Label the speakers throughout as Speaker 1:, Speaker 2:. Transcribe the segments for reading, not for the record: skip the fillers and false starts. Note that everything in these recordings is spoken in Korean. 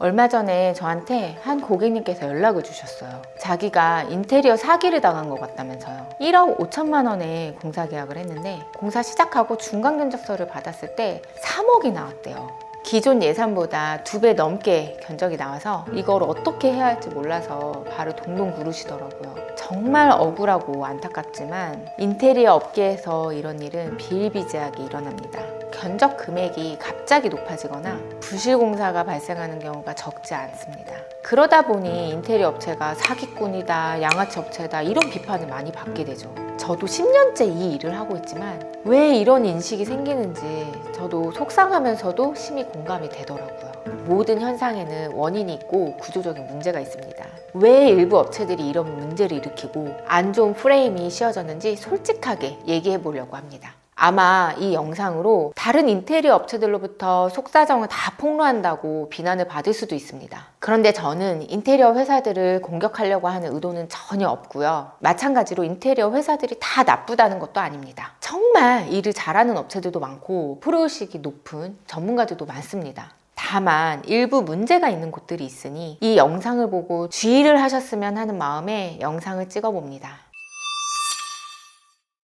Speaker 1: 얼마 전에 저한테 한 고객님께서 연락을 주셨어요. 자기가 인테리어 사기를 당한 것 같다면서요. 1억 5천만 원에 공사 계약을 했는데 공사 시작하고 중간 견적서를 받았을 때 3억이 나왔대요. 기존 예산보다 2배 넘게 견적이 나와서 이걸 어떻게 해야 할지 몰라서 바로 동동 구르시더라고요. 정말 억울하고 안타깝지만 인테리어 업계에서 이런 일은 비일비재하게 일어납니다. 견적 금액이 갑자기 높아지거나 부실 공사가 발생하는 경우가 적지 않습니다. 그러다 보니 인테리어 업체가 사기꾼이다, 양아치 업체다 이런 비판을 많이 받게 되죠. 저도 10년째 이 일을 하고 있지만 왜 이런 인식이 생기는지 저도 속상하면서도 심히 공감이 되더라고요. 모든 현상에는 원인이 있고 구조적인 문제가 있습니다. 왜 일부 업체들이 이런 문제를 일으키고 안 좋은 프레임이 씌워졌는지 솔직하게 얘기해 보려고 합니다. 아마 이 영상으로 다른 인테리어 업체들로부터 속사정을 다 폭로한다고 비난을 받을 수도 있습니다. 그런데 저는 인테리어 회사들을 공격하려고 하는 의도는 전혀 없고요. 마찬가지로 인테리어 회사들이 다 나쁘다는 것도 아닙니다. 정말 일을 잘하는 업체들도 많고 프로의식이 높은 전문가들도 많습니다. 다만 일부 문제가 있는 곳들이 있으니 이 영상을 보고 주의를 하셨으면 하는 마음에 영상을 찍어봅니다.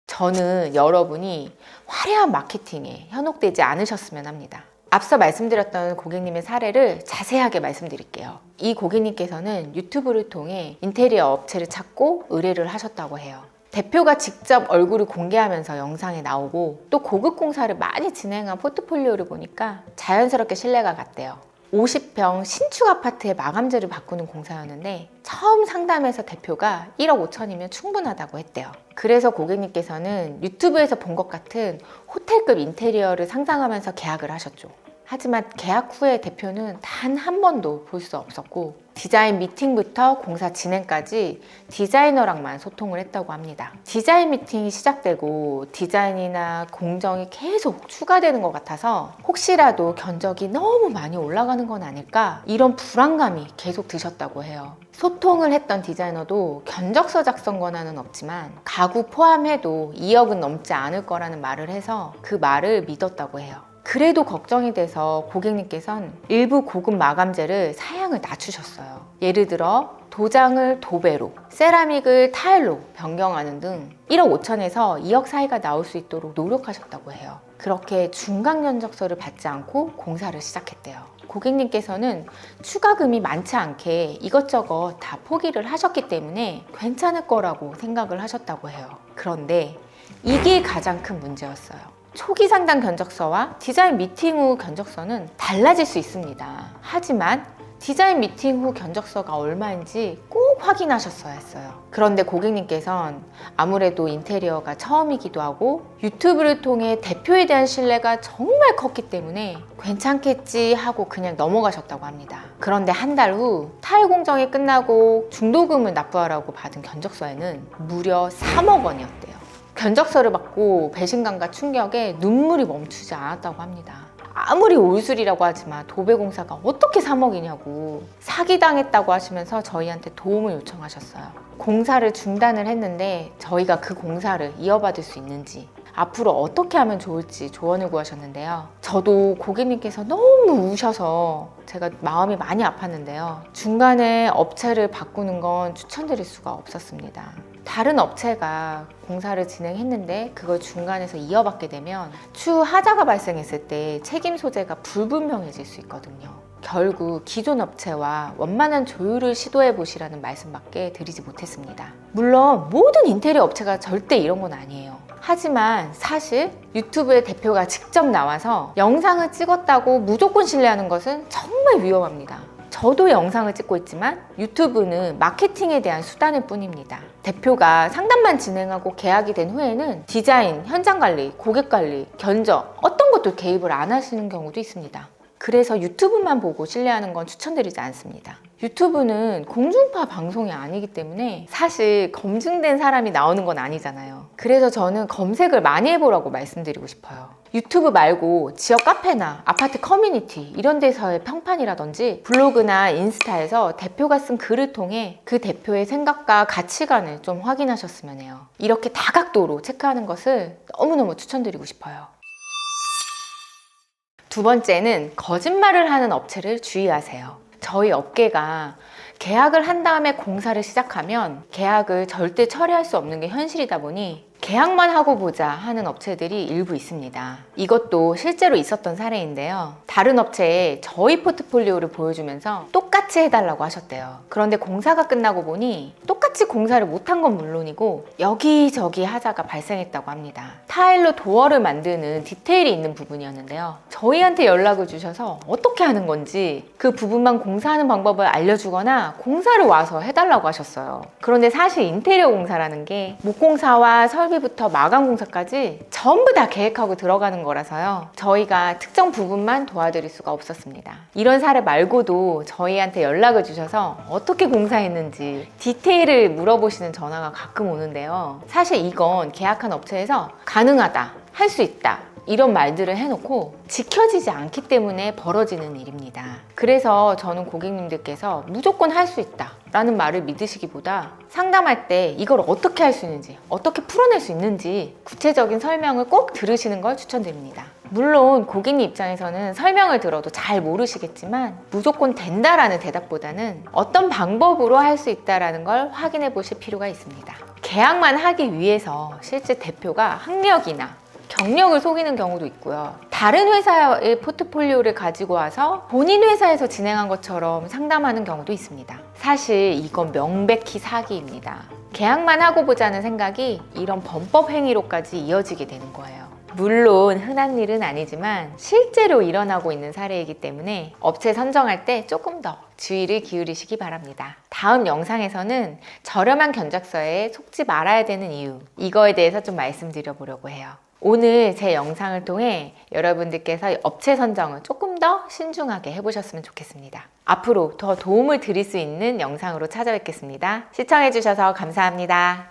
Speaker 1: 저는 여러분이 화려한 마케팅에 현혹되지 않으셨으면 합니다. 앞서 말씀드렸던 고객님의 사례를 자세하게 말씀드릴게요. 이 고객님께서는 유튜브를 통해 인테리어 업체를 찾고 의뢰를 하셨다고 해요. 대표가 직접 얼굴을 공개하면서 영상에 나오고 또 고급 공사를 많이 진행한 포트폴리오를 보니까 자연스럽게 신뢰가 갔대요. 50평 신축 아파트의 마감재를 바꾸는 공사였는데 처음 상담에서 대표가 1억 5천이면 충분하다고 했대요. 그래서 고객님께서는 유튜브에서 본 것 같은 호텔급 인테리어를 상상하면서 계약을 하셨죠. 하지만 계약 후에 대표는 단 한 번도 볼 수 없었고 디자인 미팅부터 공사 진행까지 디자이너랑만 소통을 했다고 합니다. 디자인 미팅이 시작되고 디자인이나 공정이 계속 추가되는 것 같아서 혹시라도 견적이 너무 많이 올라가는 건 아닐까 이런 불안감이 계속 드셨다고 해요. 소통을 했던 디자이너도 견적서 작성 권한은 없지만 가구 포함해도 2억은 넘지 않을 거라는 말을 해서 그 말을 믿었다고 해요. 그래도 걱정이 돼서 고객님께서는 일부 고급 마감재를 사양을 낮추셨어요. 예를 들어 도장을 도배로, 세라믹을 타일로 변경하는 등 1억 5천에서 2억 사이가 나올 수 있도록 노력하셨다고 해요. 그렇게 중간 견적서를 받지 않고 공사를 시작했대요. 고객님께서는 추가금이 많지 않게 이것저것 다 포기를 하셨기 때문에 괜찮을 거라고 생각을 하셨다고 해요. 그런데 이게 가장 큰 문제였어요. 초기 상담 견적서와 디자인 미팅 후 견적서는 달라질 수 있습니다. 하지만 디자인 미팅 후 견적서가 얼마인지 꼭 확인하셨어야 했어요. 그런데 고객님께서는 아무래도 인테리어가 처음이기도 하고 유튜브를 통해 대표에 대한 신뢰가 정말 컸기 때문에 괜찮겠지 하고 그냥 넘어가셨다고 합니다. 그런데 한 달 후 타일 공정이 끝나고 중도금을 납부하라고 받은 견적서에는 무려 3억 원이었대요. 견적서를 받고 배신감과 충격에 눈물이 멈추지 않았다고 합니다. 아무리 올술이라고 하지만 도배공사가 어떻게 3억이냐고 사기당했다고 하시면서 저희한테 도움을 요청하셨어요. 공사를 중단을 했는데 저희가 그 공사를 이어받을 수 있는지 앞으로 어떻게 하면 좋을지 조언을 구하셨는데요. 저도 고객님께서 너무 우셔서 제가 마음이 많이 아팠는데요. 중간에 업체를 바꾸는 건 추천드릴 수가 없었습니다. 다른 업체가 공사를 진행했는데 그걸 중간에서 이어받게 되면 추후 하자가 발생했을 때 책임 소재가 불분명해질 수 있거든요. 결국 기존 업체와 원만한 조율을 시도해 보시라는 말씀밖에 드리지 못했습니다. 물론 모든 인테리어 업체가 절대 이런 건 아니에요. 하지만 사실 유튜브에 대표가 직접 나와서 영상을 찍었다고 무조건 신뢰하는 것은 정말 위험합니다. 저도 영상을 찍고 있지만 유튜브는 마케팅에 대한 수단일 뿐입니다. 대표가 상담만 진행하고 계약이 된 후에는 디자인, 현장 관리, 고객 관리, 견적 어떤 것도 개입을 안 하시는 경우도 있습니다. 그래서 유튜브만 보고 신뢰하는 건 추천드리지 않습니다. 유튜브는 공중파 방송이 아니기 때문에 사실 검증된 사람이 나오는 건 아니잖아요. 그래서 저는 검색을 많이 해보라고 말씀드리고 싶어요. 유튜브 말고 지역 카페나 아파트 커뮤니티 이런 데서의 평판이라든지 블로그나 인스타에서 대표가 쓴 글을 통해 그 대표의 생각과 가치관을 좀 확인하셨으면 해요. 이렇게 다각도로 체크하는 것을 너무너무 추천드리고 싶어요. 두 번째는 거짓말을 하는 업체를 주의하세요. 저희 업계가 계약을 한 다음에 공사를 시작하면 계약을 절대 처리할 수 없는 게 현실이다 보니 계약만 하고 보자 하는 업체들이 일부 있습니다. 이것도 실제로 있었던 사례인데요. 다른 업체에 저희 포트폴리오를 보여주면서 똑같이 해달라고 하셨대요. 그런데 공사가 끝나고 보니 똑같이 공사를 못한 건 물론이고 여기저기 하자가 발생했다고 합니다. 타일로 도어를 만드는 디테일이 있는 부분이었는데요. 저희한테 연락을 주셔서 어떻게 하는 건지 그 부분만 공사하는 방법을 알려주거나 공사를 와서 해달라고 하셨어요. 그런데 사실 인테리어 공사라는 게 목공사와 설비부터 마감 공사까지 전부 다 계획하고 들어가는 거라서요. 저희가 특정 부분만 도와드릴 수가 없었습니다. 이런 사례 말고도 저희한테 연락을 주셔서 어떻게 공사했는지 디테일을 물어보시는 전화가 가끔 오는데요. 사실 이건 계약한 업체에서 가능하다, 할 수 있다 이런 말들을 해놓고 지켜지지 않기 때문에 벌어지는 일입니다. 그래서 저는 고객님들께서 무조건 할 수 있다 라는 말을 믿으시기보다 상담할 때 이걸 어떻게 할 수 있는지, 어떻게 풀어낼 수 있는지 구체적인 설명을 꼭 들으시는 걸 추천드립니다. 물론 고객님 입장에서는 설명을 들어도 잘 모르시겠지만 무조건 된다라는 대답보다는 어떤 방법으로 할 수 있다라는 걸 확인해 보실 필요가 있습니다. 계약만 하기 위해서 실제 대표가 학력이나 경력을 속이는 경우도 있고요. 다른 회사의 포트폴리오를 가지고 와서 본인 회사에서 진행한 것처럼 상담하는 경우도 있습니다. 사실 이건 명백히 사기입니다. 계약만 하고 보자는 생각이 이런 범법 행위로까지 이어지게 되는 거예요. 물론 흔한 일은 아니지만 실제로 일어나고 있는 사례이기 때문에 업체 선정할 때 조금 더 주의를 기울이시기 바랍니다. 다음 영상에서는 저렴한 견적서에 속지 말아야 되는 이유, 이거에 대해서 좀 말씀드려 보려고 해요. 오늘 제 영상을 통해 여러분들께서 업체 선정을 조금 더 신중하게 해보셨으면 좋겠습니다. 앞으로 더 도움을 드릴 수 있는 영상으로 찾아뵙겠습니다. 시청해주셔서 감사합니다.